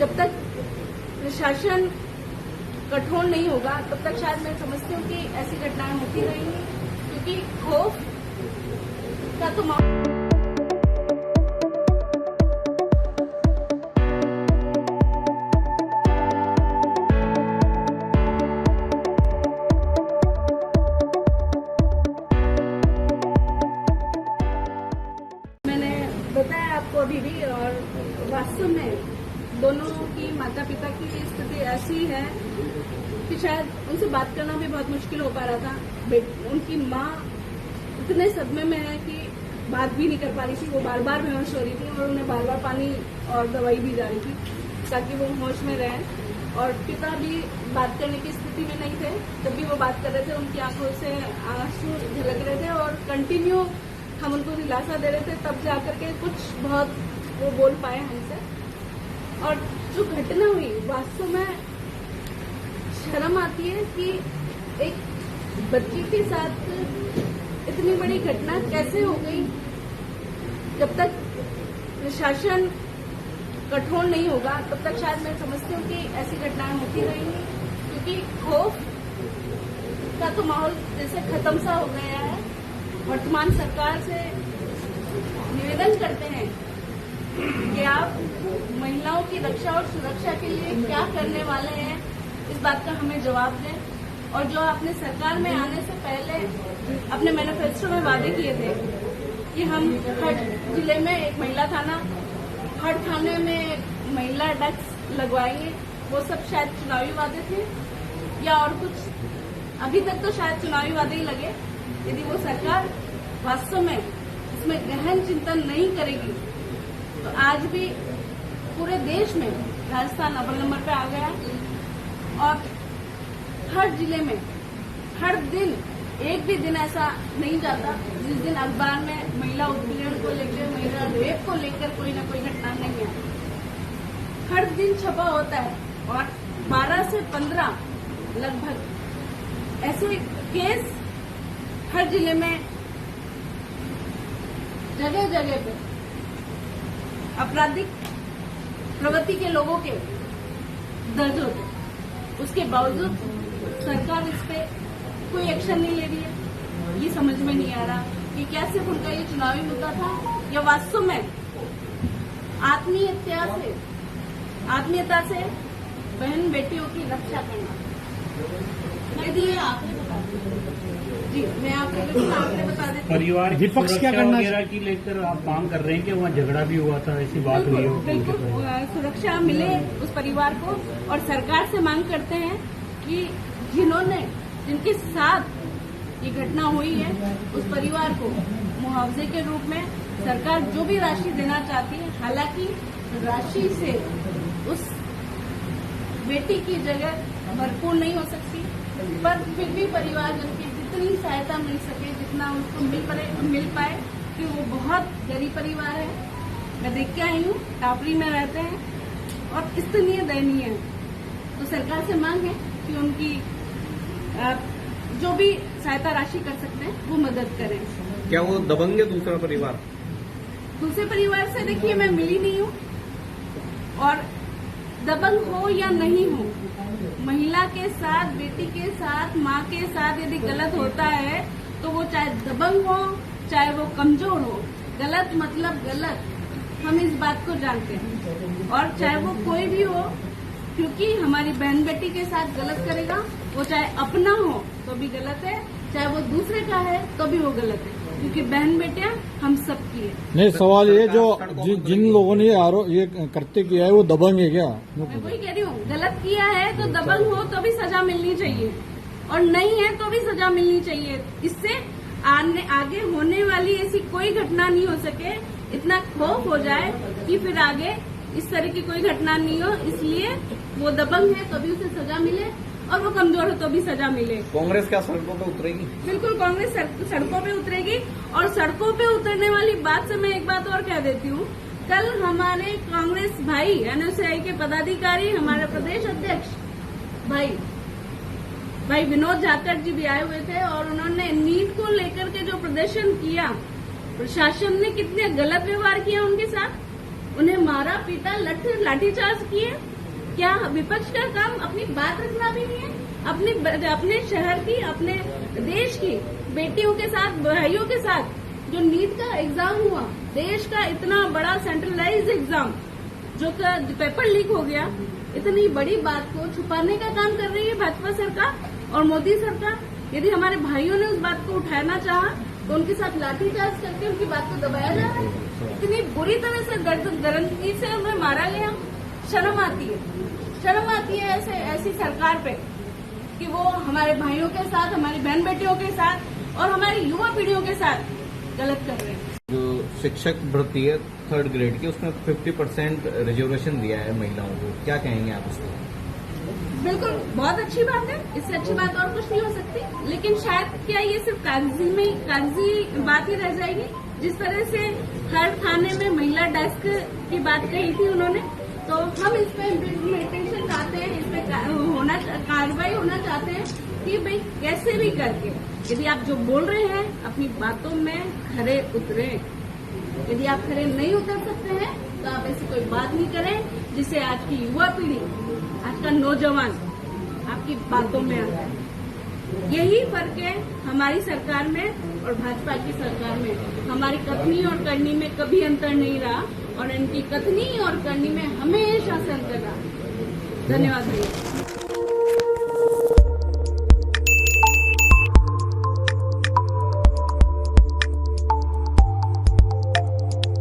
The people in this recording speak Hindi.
जब तक प्रशासन कठोर नहीं होगा तब तक शायद मैं समझती हूँ कि ऐसी घटनाएं होती रहेंगी, क्योंकि खौफ का तो मैंने बताया आपको अभी भी। और वास्तव में दोनों की माता पिता की स्थिति ऐसी है कि शायद उनसे बात करना भी बहुत मुश्किल हो पा रहा था। उनकी माँ इतने सदमे में है कि बात भी नहीं कर पा रही थी। वो बार बार बेहोश हो रही थी और उन्हें बार बार पानी और दवाई भी जा रही थी ताकि वो होश में रहें। और पिता भी बात करने की स्थिति में नहीं थे। जब भी वो बात कर रहे थे उनकी आंखों से आंसू झलक रहे थे और कंटिन्यू हम उनको दिलासा दे रहे थे, तब जाकर के कुछ बहुत वो बोल पाए हमसे। और जो घटना हुई वास्तव में शर्म आती है कि एक बच्ची के साथ इतनी बड़ी घटना कैसे हो गई। जब तक प्रशासन कठोर नहीं होगा तब तक शायद मैं समझती हूँ कि ऐसी घटनाएं होती रहेंगी, क्योंकि खौफ का तो माहौल जैसे खत्म सा हो गया है। वर्तमान सरकार से निवेदन करते हैं कि आप महिलाओं की रक्षा और सुरक्षा के लिए क्या करने वाले हैं, इस बात का हमें जवाब दें। और जो आपने सरकार में आने से पहले अपने मैनिफेस्टो में वादे किए थे कि हम हर जिले में एक महिला थाना, हर थाने में महिला डेस्क लगवाएंगे, वो सब शायद चुनावी वादे थे या और कुछ। अभी तक तो शायद चुनावी वादे ही लगे। यदि वो सरकार वास्तव में इसमें गहन चिंतन नहीं करेगी तो आज भी पूरे देश में राजस्थान अव्वल नंबर पे आ गया। और हर जिले में हर दिन एक भी दिन ऐसा नहीं जाता जिस दिन अखबार में महिला उत्पीड़न को लेकर, महिला रेप को लेकर कोई न कोई घटना नहीं है। हर दिन छपा होता है और 12 से 15 लगभग ऐसे केस हर जिले में जगह जगह पे आपराधिक प्रवृत्ति के लोगों के दर्ज होते। उसके बावजूद सरकार इस पे कोई एक्शन नहीं ले रही है। ये समझ में नहीं आ रहा कि क्या सिर्फ उनका ये चुनावी मुद्दा था या वास्तव में आत्मीयता से बहन बेटियों की रक्षा करना। यदि आपने जी मैं आपको बता देती हूँ। परिवार की सुरक्षा वगैरह की लेकर आप मांग कर रहे हैं कि वहाँ झगड़ा भी हुआ था, ऐसी बात हुई हो? बिल्कुल सुरक्षा मिले उस परिवार को। और सरकार से मांग करते हैं कि जिनके साथ ये घटना हुई है उस परिवार को मुआवजे के रूप में सरकार जो भी राशि देना चाहती है, हालांकि राशि से उस बेटी की जगह भरपूर नहीं हो सकती, पर फिर भी परिवारजन की जितनी सहायता मिल सके, जितना उसको मिल पाए, कि वो बहुत गरीब परिवार है। मैं देख के आई हूँ, टापरी में रहते हैं और इतनी दयनीय है। तो सरकार से मांग है कि उनकी जो भी सहायता राशि कर सकते हैं वो मदद करें। क्या वो दबंग है दूसरा परिवार? दूसरे परिवार से देखिए मैं मिली नहीं हूँ, और दबंग हो या नहीं हो, महिला के साथ, बेटी के साथ, माँ के साथ यदि गलत होता है तो वो चाहे दबंग हो चाहे वो कमजोर हो, गलत मतलब गलत, हम इस बात को जानते हैं। और चाहे वो कोई भी हो, क्योंकि हमारी बहन बेटी के साथ गलत करेगा, वो चाहे अपना हो तो भी गलत है, चाहे वो दूसरे का है तो भी वो गलत है, क्योंकि बहन बेटियां हम सबकी है। नहीं, सवाल ये जो जिन लोगों ने ये करते किया है वो दबंग है क्या? मैं वही कह रही हूँ, गलत किया है तो दबंग हो तो भी सजा मिलनी चाहिए, और नहीं है तो भी सजा मिलनी चाहिए। इससे आगे होने वाली ऐसी कोई घटना नहीं हो सके, इतना खौफ हो जाए कि फिर आगे इस तरह की कोई घटना नहीं हो। इसलिए वो दबंग है तो भी उसे सजा मिले, और वो कमजोर हो तो भी सजा मिले। कांग्रेस क्या सड़कों पे उतरेगी? बिल्कुल कांग्रेस सड़कों पे उतरेगी। और सड़कों पे उतरने वाली बात से मैं एक बात और कह देती हूँ, कल हमारे कांग्रेस भाई एनएसआई के पदाधिकारी, हमारे प्रदेश अध्यक्ष भाई विनोद जाखड़ जी भी आए हुए थे, और उन्होंने नीट को लेकर के जो प्रदर्शन किया, प्रशासन ने कितने गलत व्यवहार किया उनके साथ, उन्हें मारा पीटा लाठीचार्ज किए। क्या विपक्ष का काम अपनी बात रखना भी नहीं है? अपने शहर की, अपने देश की बेटियों के साथ, भाइयों के साथ जो नीट का एग्जाम हुआ, देश का इतना बड़ा सेंट्रलाइज्ड एग्जाम जो पेपर लीक हो गया, इतनी बड़ी बात को छुपाने का काम कर रही है भाजपा सरकार और मोदी सरकार। यदि हमारे भाइयों ने उस बात को उठाना चाहा तो उनके साथ लाठीचार्ज करके उनकी बात को दबाया जा रहा है। इतनी बुरी तरह से गर्दन से उन्हें मारा गया। शर्म आती है ऐसी सरकार पे कि वो हमारे भाइयों के साथ, हमारी बहन बेटियों के साथ और हमारी युवा पीढ़ियों के साथ गलत कर रहे हैं। जो शिक्षक भर्ती है 3rd ग्रेड की, उसमें 50% रिजर्वेशन दिया है महिलाओं को, क्या कहेंगे आप उसको? बिल्कुल, बहुत अच्छी बात है। इससे अच्छी बात और कुछ नहीं हो सकती। लेकिन शायद क्या ये सिर्फ कागजी बात ही रह जाएगी? जिस तरह से हर थाने में महिला डेस्क की बात कही थी उन्होंने, तो हम इस पे इम्प्लीमेंटेशन चाहते हैं, इस पे कार्रवाई होना चाहते हैं कि भाई कैसे भी करके यदि आप जो बोल रहे हैं अपनी बातों में खरे उतरे। यदि आप खरे नहीं उतर सकते हैं तो आप ऐसी कोई बात नहीं करें जिससे आज की युवा पीढ़ी, आज का नौजवान आपकी बातों में आता है। यही फर्क है हमारी सरकार में और भाजपा की सरकार में। हमारी कथनी और करनी में कभी अंतर नहीं रहा और इनकी कथनी और करनी में हमेशा से अंतर रहा। धन्यवाद भैया।